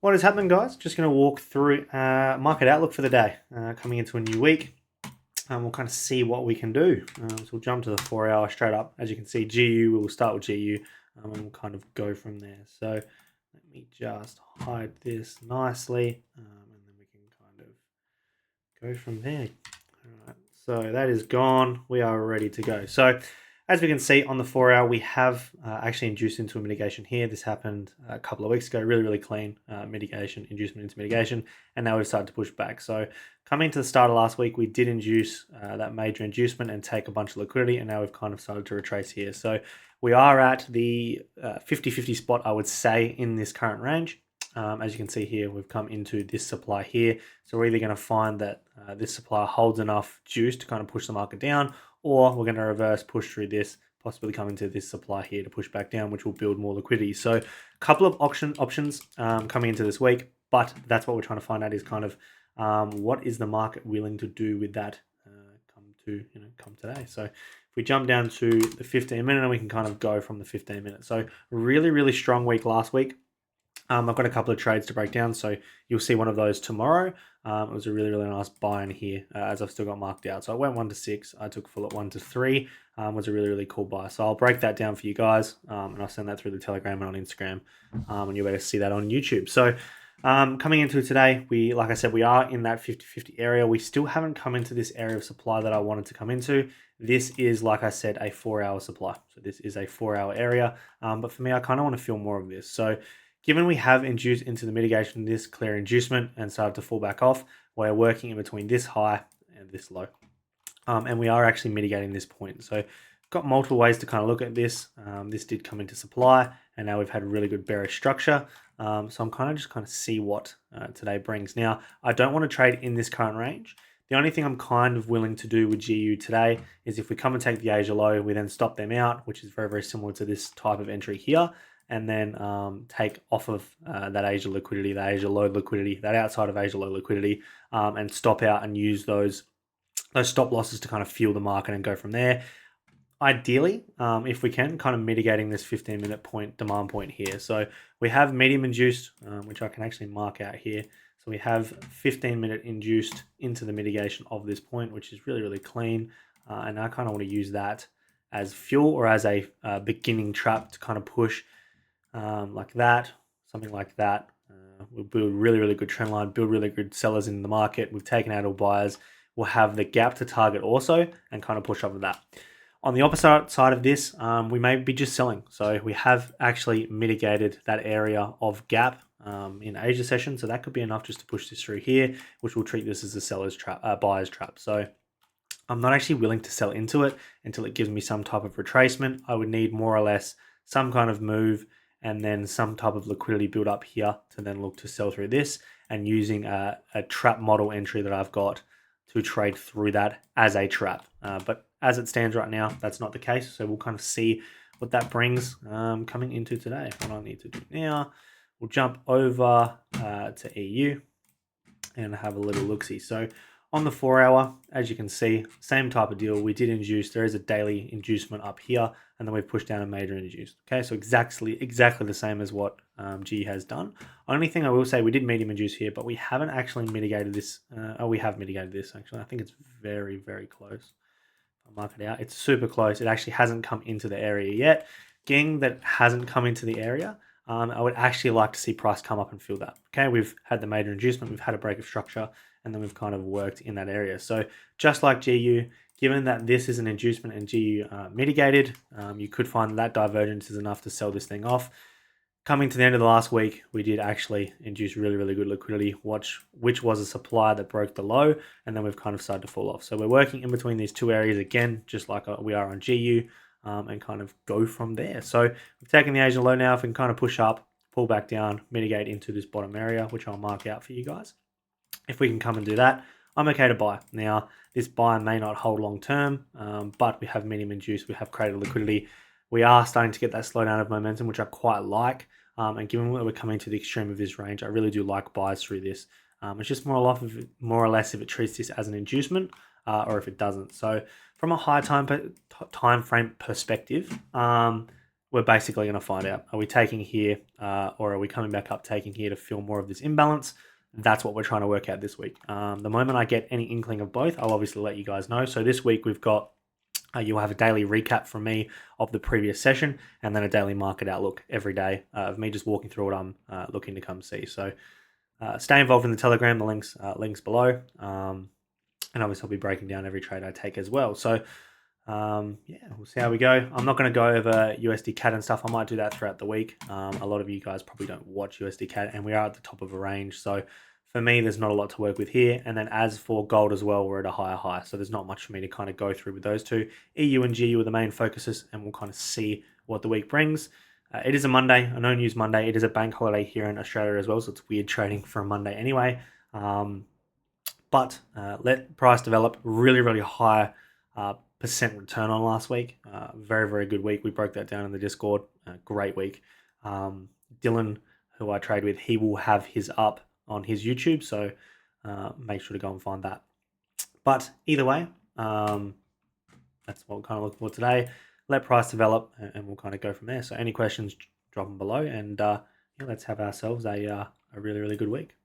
What is happening, guys? Just going to walk through market outlook for the day, coming into a new week. We'll kind of see what we can do. So we'll jump to the 4 hour straight up. As you can see, GU, we'll start with GU and we'll kind of go from there. So let me just hide this nicely and then we can kind of go from there. All right, so that is gone. We are ready to go. So as we can see on the 4 hour, we have actually induced into a mitigation here. This happened a couple of weeks ago, really clean mitigation, inducement into mitigation, and now we've started to push back. So coming to the start of last week, we did induce that major inducement and take a bunch of liquidity, and now we've kind of started to retrace here. So we are at the 50-50 spot, I would say, in this current range. As you can see here, we've come into this supply here. So we're either going to find that this supply holds enough juice to kind of push the market down, or we're going to reverse push through this, possibly come into this supply here to push back down, which will build more liquidity. So a couple of options coming into this week, but that's what we're trying to find out is kind of what is the market willing to do with that come today. So if we jump down to the 15 minute, and we can kind of go from the 15 minute. So really strong week last week. I've got a couple of trades to break down, so you'll see one of those tomorrow. It was a really nice buy in here, as I've still got marked out. So I went 1 to 6, I took full at 1 to 3. Was a really cool buy. So I'll break that down for you guys, and I'll send that through the Telegram and on Instagram, and you'll be able to see that on YouTube. So coming into today, like I said, we are in that 50-50 area. We still haven't come into this area of supply that I wanted to come into. This is, like I said, a 4 hour supply. So this is a 4 hour area, but for me, I kind of want to feel more of this. So given we have induced into the mitigation, this clear inducement and started to fall back off, we're working in between this high and this low. And we are actually mitigating this point. So got multiple ways to kind of look at this. This did come into supply, and now we've had a really good bearish structure. So I'm kind of see what today brings. Now, I don't want to trade in this current range. The only thing I'm kind of willing to do with GU today is if we come and take the Asia low, we then stop them out, which is very similar to this type of entry here. And then take off of that Asia liquidity, the Asia low liquidity, that outside of Asia low liquidity, and stop out and use those stop losses to kind of fuel the market and go from there. Ideally, if we can, kind of mitigating this 15-minute demand point here. So we have medium induced, which I can actually mark out here. So we have 15-minute induced into the mitigation of this point, which is really clean. And I kind of want to use that as fuel or as a beginning trap to kind of push like that, something like that. We'll build really good trend line, build really good sellers in the market. We've taken out all buyers. We'll have the gap to target also and kind of push over that. On the opposite side of this, we may be just selling. So we have actually mitigated that area of gap in Asia session. So that could be enough just to push this through here, which will treat this as a seller's trap, buyer's trap. So I'm not actually willing to sell into it until it gives me some type of retracement. I would need more or less some kind of move and then some type of liquidity build up here to then look to sell through this, and using a trap model entry that I've got to trade through that as a trap. But as it stands right now, that's not the case. So we'll kind of see what that brings coming into today. What I need to do now, we'll jump over to EU and have a little look-see. So on the 4 hour, as you can see, same type of deal. We did induce. There is a daily inducement up here, and then we've pushed down a major induced. Okay, so exactly the same as what G has done. Only thing I will say, we did medium induce here, but we haven't actually mitigated this. We have mitigated this actually. I think it's very close. I'll mark it out. It's super close. It actually hasn't come into the area yet. Gang that hasn't come into the area, I would actually like to see price come up and fill that. Okay, we've had the major inducement, we've had a break of structure, and then we've kind of worked in that area. So just like GU, given that this is an inducement and GU mitigated, you could find that divergence is enough to sell this thing off. Coming to the end of the last week, we did actually induce really good liquidity, which was a supply that broke the low, and then we've kind of started to fall off. So we're working in between these two areas again, just like we are on GU, and kind of go from there. So we've taken the Asia low now. If we can kind of push up, pull back down, mitigate into this bottom area, which I'll mark out for you guys. If we can come and do that, I'm okay to buy. Now, this buy may not hold long term, but we have medium induced, we have created liquidity. We are starting to get that slowdown of momentum, which I quite like. And given that we're coming to the extreme of this range, I really do like buys through this. It's just more or less if it treats this as an inducement or if it doesn't. So from a high time frame perspective, we're basically going to find out. Are we taking here or are we coming back up taking here to fill more of this imbalance? That's what we're trying to work out this week. The moment I get any inkling of both, I'll obviously let you guys know. So this week we've got, you'll have a daily recap from me of the previous session, and then a daily market outlook every day of me just walking through what I'm looking to come see. So stay involved in the Telegram, the links below. And obviously I'll be breaking down every trade I take as well. So yeah, we'll see how we go. I'm not going to go over USDCAD and stuff. I might do that throughout the week. A lot of you guys probably don't watch USDCAD, and we are at the top of a range. So for me, there's not a lot to work with here. And then as for gold as well, we're at a higher high. So there's not much for me to kind of go through with those two. EU and GU are the main focuses, and we'll kind of see what the week brings. It is a Monday, a no news Monday. It is a bank holiday here in Australia as well, so it's weird trading for a Monday anyway. But let price develop. Really, really high percent return on last week. Very, very good week. We broke that down in the Discord. Great week. Dylan, who I trade with, he will have his up on his YouTube, so make sure to go and find that. But either way, that's what we're kind of looking for today. Let price develop, and we'll kind of go from there. So any questions, drop them below, and yeah, let's have ourselves a really, really good week.